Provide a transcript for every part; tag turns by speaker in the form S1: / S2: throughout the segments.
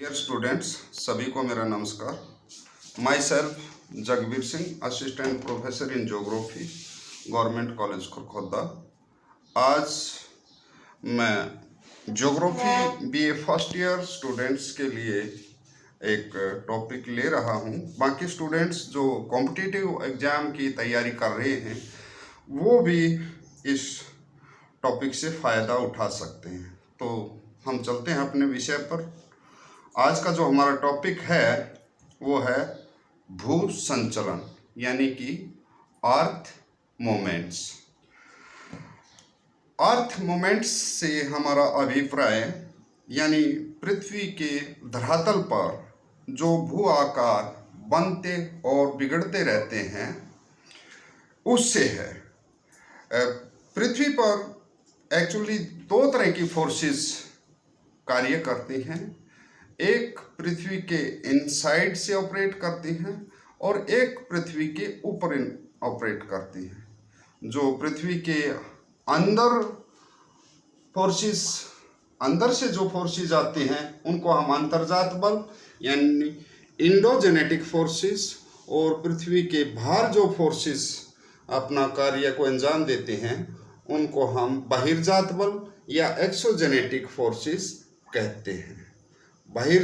S1: Dear students, सभी को मेरा नमस्कार। Myself Jagbir Singh, assistant professor in geography, government college Kharkhoda. आज मैं geography BA first year students के लिए एक टॉपिक ले रहा हूँ। बाकी स्टूडेंट्स जो कॉम्पिटिटिव एग्ज़ाम की तैयारी कर रहे हैं वो भी इस टॉपिक से फ़ायदा उठा सकते हैं। तो हम चलते हैं अपने विषय पर। आज का जो हमारा टॉपिक है वो है भू संचलन यानी कि अर्थ मोमेंट्स। अर्थ मोमेंट्स से हमारा अभिप्राय यानी पृथ्वी के धरातल पर जो भू आकार बनते और बिगड़ते रहते हैं उससे है। पृथ्वी पर एक्चुअली दो तरह की फोर्सेस कार्य करती हैं। एक पृथ्वी के इनसाइड से ऑपरेट करती हैं और एक पृथ्वी के ऊपर ऑपरेट करती हैं। जो पृथ्वी के अंदर फोर्सेस, अंदर से जो फोर्सेस आती हैं उनको हम अंतर्जात बल यानी इंडोजेनेटिक फोर्सेस, और पृथ्वी के बाहर जो फोर्सेस अपना कार्य को अंजाम देते हैं उनको हम बहिर्जात बल या एक्सोजेनेटिक फोर्सेस कहते हैं। बाहिर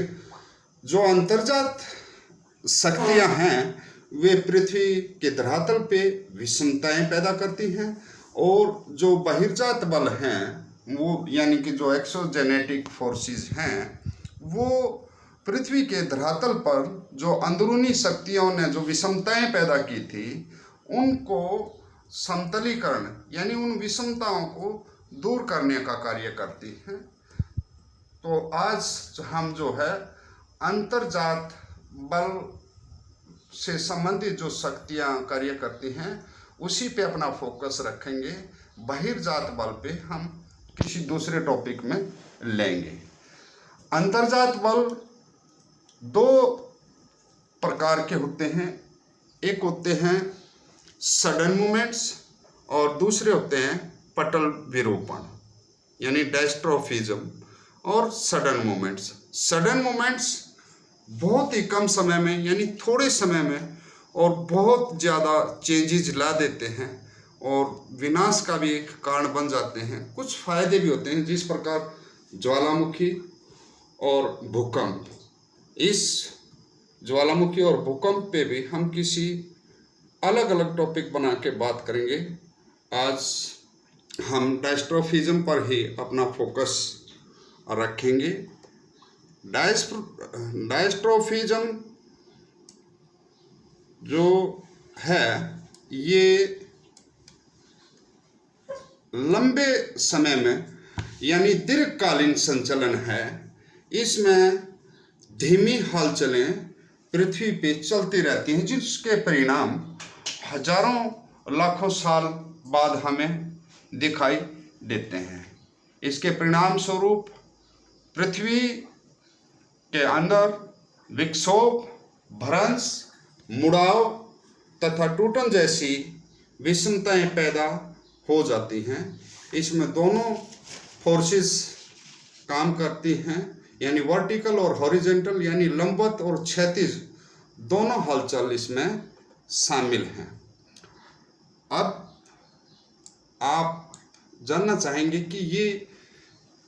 S1: जो अंतर्जात शक्तियां हैं वे पृथ्वी के धरातल पे विषमताएं पैदा करती हैं, और जो बहिर्जात बल हैं वो यानी कि जो एक्सोजेनेटिक फोर्सेस हैं वो पृथ्वी के धरातल पर जो अंदरूनी शक्तियों ने जो विषमताएं पैदा की थी उनको समतलीकरण यानी उन विषमताओं को दूर करने का कार्य करती हैं। तो आज हम जो है अंतर्जात बल से संबंधित जो शक्तियां कार्य करती हैं उसी पे अपना फोकस रखेंगे। बहिर्जात बल पे हम किसी दूसरे टॉपिक में लेंगे। अंतर्जात बल दो प्रकार के होते हैं। एक होते हैं सडन मूवमेंट्स और दूसरे होते हैं पटल विरूपण यानी डायस्ट्रोफिज्म और सडन मूवमेंट्स। सडन मूवमेंट्स बहुत ही कम समय में यानी थोड़े समय में और बहुत ज़्यादा चेंजेस ला देते हैं और विनाश का भी एक कारण बन जाते हैं। कुछ फायदे भी होते हैं, जिस प्रकार ज्वालामुखी और भूकंप। इस ज्वालामुखी और भूकंप पे भी हम किसी अलग अलग टॉपिक बना के बात करेंगे। आज हम डायस्ट्रोफिज्म पर ही अपना फोकस रखेंगे। डायस्ट्रोफिज्म जो है ये लंबे समय में यानी दीर्घकालीन संचलन है। इसमें धीमी हलचलें पृथ्वी पे चलती रहती हैं जिसके परिणाम हजारों लाखों साल बाद हमें दिखाई देते हैं। इसके परिणाम स्वरूप पृथ्वी के अंदर विक्षोभ, भ्रंश, मुड़ाव तथा टूटन जैसी विषमताएं पैदा हो जाती हैं। इसमें दोनों फोर्सेस काम करती हैं यानी वर्टिकल और हॉरिजॉन्टल यानी लंबवत और क्षैतिज दोनों हलचल इसमें शामिल हैं। अब आप जानना चाहेंगे कि ये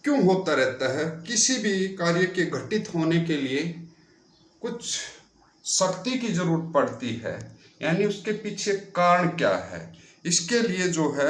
S1: क्यों होता रहता है। किसी भी कार्य के घटित होने के लिए कुछ शक्ति की जरूरत पड़ती है, यानी उसके पीछे कारण क्या है। इसके लिए जो है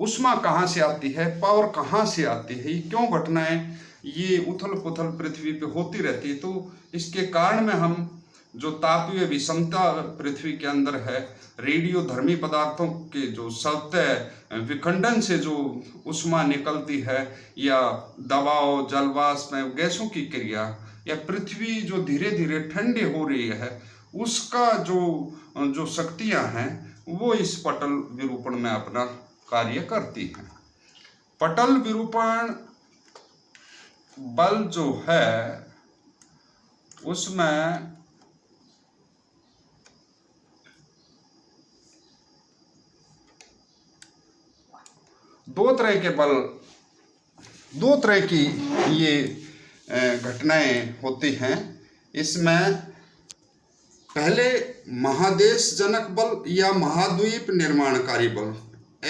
S1: ऊष्मा कहाँ से आती है, पावर कहाँ से आती है, ये क्यों घटनाएं ये उथल पुथल पृथ्वी पे होती रहती है। तो इसके कारण में हम जो तापीय विषमता पृथ्वी के अंदर है, रेडियोधर्मी पदार्थों के जो सतह विखंडन से जो ऊष्मा निकलती है, या दबाव, जलवाष्प में गैसों की क्रिया, या पृथ्वी जो धीरे धीरे ठंडी हो रही है उसका जो शक्तियां हैं वो इस पटल विरूपण में अपना कार्य करती हैं। पटल विरूपण बल जो है उसमें दो तरह की ये घटनाएं होती हैं। इसमें पहले महादेश जनक बल या महाद्वीप निर्माणकारी बल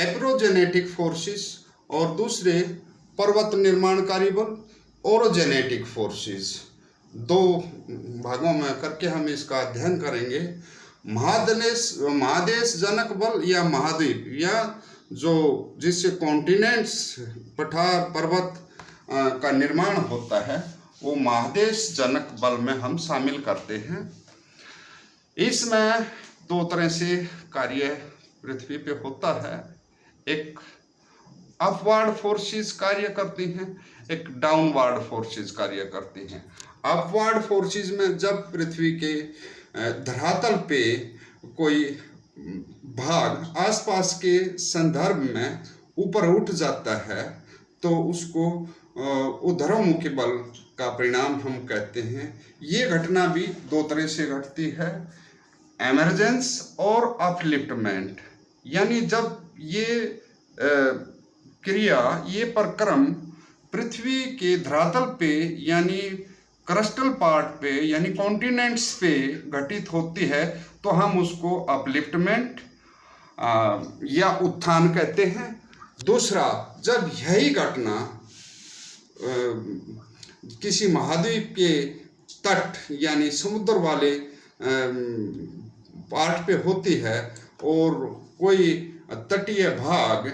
S1: एप्रोजेनेटिक फोर्सेस और दूसरे पर्वत निर्माणकारी बल ओरोजेनेटिक फोर्सेस, दो भागों में करके हम इसका अध्ययन करेंगे। महादेश जनक बल या महाद्वीप या जो जिससे कॉन्टिनेंट्स पठार पर्वत का निर्माण होता है वो महादेश जनक बल में हम शामिल करते हैं। इसमें दो तरह से कार्य पृथ्वी पे होता है, एक अपवार्ड फोर्सेस कार्य करती हैं, एक डाउनवार्ड फोर्सेस कार्य करती हैं। अपवार्ड फोर्सेस में जब पृथ्वी के धरातल पे कोई भाग आसपास के संदर्भ में ऊपर उठ जाता है तो उसको ऊर्ध्वमुखी बल का परिणाम हम कहते हैं। ये घटना भी दो तरह से घटती है, एमरजेंस और अपलिफ्टमेंट। यानी जब ये क्रिया, ये प्रक्रम पृथ्वी के धरातल पे यानी क्रस्टल पार्ट पे यानी कॉन्टिनेंट्स पे घटित होती है तो हम उसको अपलिफ्टमेंट या उत्थान कहते हैं। दूसरा, जब यही घटना किसी महाद्वीप के तट यानी समुद्र वाले पार्ट पे होती है और कोई तटीय भाग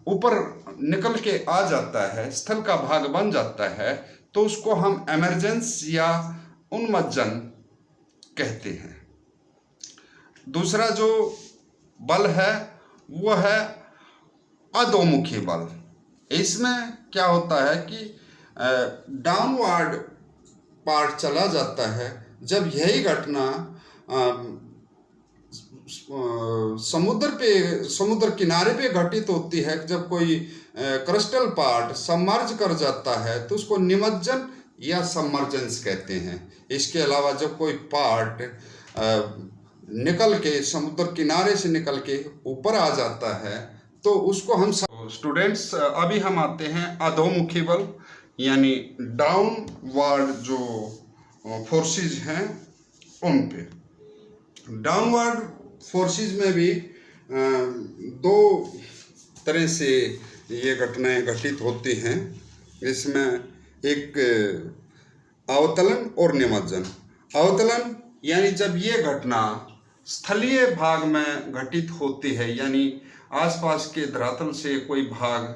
S1: ऊपर निकल के आ जाता है, स्थल का भाग बन जाता है, तो उसको हम एमरजेंस या उन्मज्जन कहते हैं। दूसरा जो बल है वो है अधोमुखी बल। इसमें क्या होता है कि डाउनवर्ड पार्ट चला जाता है। जब यही घटना समुद्र किनारे पे घटित होती है, जब कोई क्रस्टल पार्ट सबमर्ज कर जाता है तो उसको निमज्जन या सबमर्जेंस कहते हैं। इसके अलावा जब कोई पार्ट निकल के समुद्र किनारे से निकल के ऊपर आ जाता है तो उसको हम स्टूडेंट्स अभी हम आते हैं अधोमुखी बल यानी डाउनवर्ड जो फोर्सेस हैं उन पे। डाउनवर्ड फोर्सेस में भी दो तरह से ये घटनाएं घटित होती हैं। इसमें एक अवतलन और निमज्जन। अवतलन यानी जब ये घटना स्थलीय भाग में घटित होती है, यानी आसपास के धरातल से कोई भाग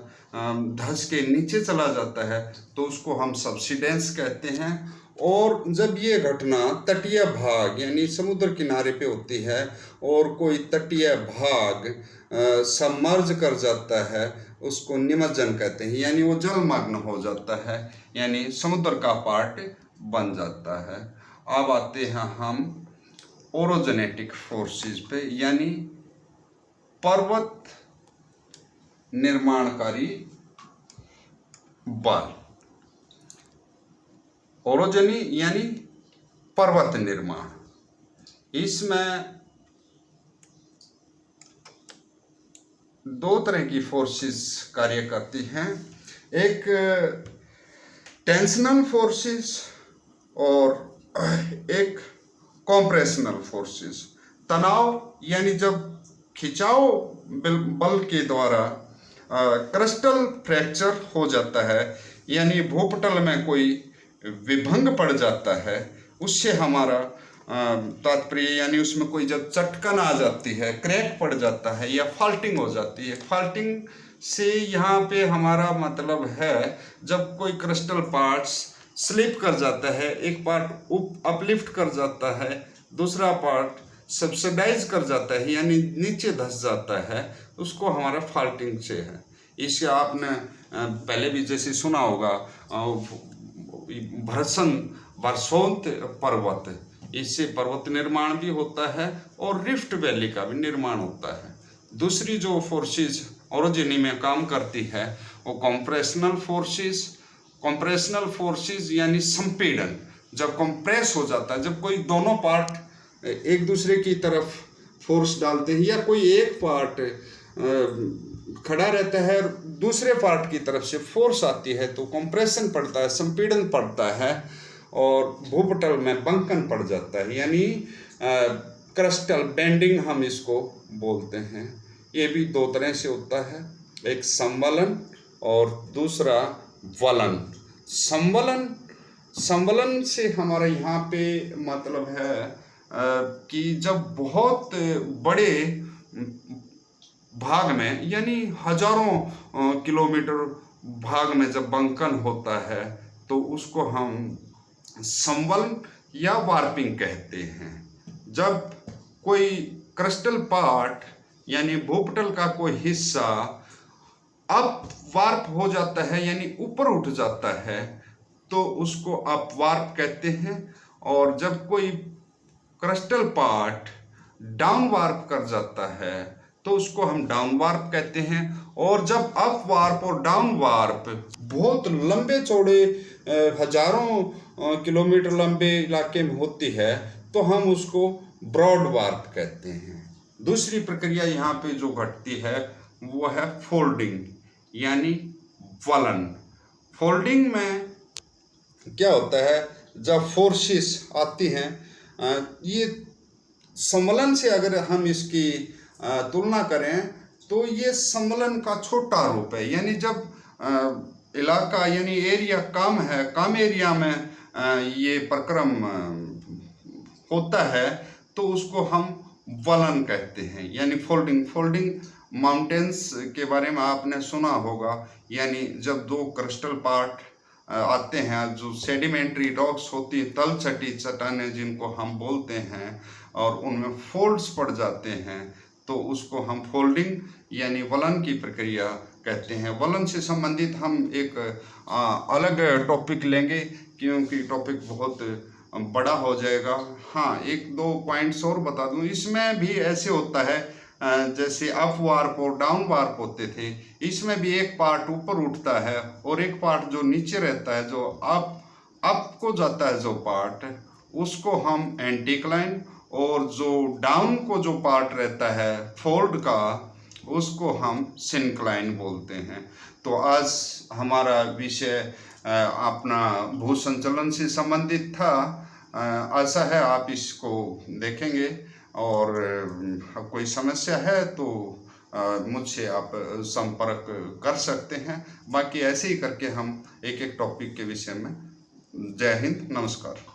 S1: धंस के नीचे चला जाता है तो उसको हम सबसिडेंस कहते हैं। और जब ये घटना तटीय भाग यानी समुद्र किनारे पे होती है और कोई तटीय भाग सबमर्ज कर जाता है उसको निमज्जन कहते हैं, यानी वो जलमग्न हो जाता है, यानी समुद्र का पार्ट बन जाता है। अब आते हैं हम ओरोजेनेटिक फोर्सेस पे यानी पर्वत निर्माणकारी बल। ओरोजनी यानी पर्वत निर्माण। इसमें दो तरह की फोर्सेस कार्य करती हैं, एक टेंशनल फोर्सेस और एक कॉम्प्रेशनल फोर्सेस। तनाव यानी जब खिंचाव बल के द्वारा क्रिस्टल फ्रैक्चर हो जाता है यानी भूपटल में कोई विभंग पड़ जाता है, उससे हमारा तात्पर्य यानी उसमें कोई जब चटकन आ जाती है, क्रैक पड़ जाता है या फॉल्टिंग हो जाती है। फॉल्टिंग से यहाँ पे हमारा मतलब है जब कोई क्रिस्टल पार्ट्स स्लिप कर जाता है, एक पार्ट अपलिफ्ट कर जाता है, दूसरा पार्ट सब्सिडाइज कर जाता है यानी नीचे धंस जाता है, उसको हमारा फॉल्टिंग से है। इसे आपने पहले भी जैसे सुना होगा वर्षोंत पर्वत, इससे पर्वत निर्माण भी होता है और रिफ्ट वैली का भी निर्माण होता है। दूसरी जो फोर्सेस ओरोजनी में काम करती है वो कॉम्प्रेशनल फोर्सेस यानी संपीड़न। जब कंप्रेस हो जाता है, जब कोई दोनों पार्ट एक दूसरे की तरफ फोर्स डालते हैं या कोई एक पार्ट खड़ा रहता है और दूसरे पार्ट की तरफ से फोर्स आती है तो कंप्रेशन पड़ता है, संपीड़न पड़ता है और भूपटल में बंकन पड़ जाता है, यानी क्रिस्टल बेंडिंग हम इसको बोलते हैं। ये भी दो तरह से होता है, एक संवलन और दूसरा वलन। संवलन से हमारा यहाँ पे मतलब है कि जब बहुत बड़े भाग में यानी हजारों किलोमीटर भाग में जब बंकन होता है तो उसको हम संवलन या वार्पिंग कहते हैं। जब कोई क्रिस्टल पार्ट यानी भूपटल का कोई हिस्सा अप वार्प हो जाता है यानी ऊपर उठ जाता है तो उसको अप वार्प कहते हैं, और जब कोई क्रिस्टल पार्ट डाउन वार्प कर जाता है तो उसको हम डाउन वार्प कहते हैं। और जब अप वार्प और डाउन वार्प बहुत लंबे चौड़े हजारों किलोमीटर लंबे इलाके में होती है तो हम उसको ब्रॉड वार्प कहते हैं। दूसरी प्रक्रिया यहाँ पे जो घटती है वो है फोल्डिंग यानी वलन। फोल्डिंग में क्या होता है, जब फोर्सेस आती हैं, ये संवलन से अगर हम इसकी तुलना करें तो ये संवलन का छोटा रूप है। यानी जब इलाका यानी एरिया कम है, कम एरिया में ये प्रक्रम होता है तो उसको हम वलन कहते हैं यानी फोल्डिंग माउंटेन्स के बारे में आपने सुना होगा, यानी जब दो क्रिस्टल पार्ट आते हैं, जो सेडिमेंट्री रॉक्स होती है, तलछटी चट्टानें जिनको हम बोलते हैं, और उनमें फोल्ड्स पड़ जाते हैं तो उसको हम फोल्डिंग यानी वलन की प्रक्रिया कहते हैं। वलन से संबंधित हम एक अलग टॉपिक लेंगे क्योंकि टॉपिक बहुत बड़ा हो जाएगा। हाँ, एक दो पॉइंट्स और बता दूं, इसमें भी ऐसे होता है जैसे अप वार्प और डाउन वार्प होते थे, इसमें भी एक पार्ट ऊपर उठता है और एक पार्ट जो नीचे रहता है, जो अप को जाता है जो पार्ट, उसको हम एंटीक्लाइन, और जो डाउन को जो पार्ट रहता है फोल्ड का उसको हम सिंक्लाइन बोलते हैं। तो आज हमारा विषय अपना भू संचलन से संबंधित था। आशा है आप इसको देखेंगे, और कोई समस्या है तो मुझसे आप संपर्क कर सकते हैं। बाकी ऐसे ही करके हम एक एक टॉपिक के विषय में। जय हिंद, नमस्कार।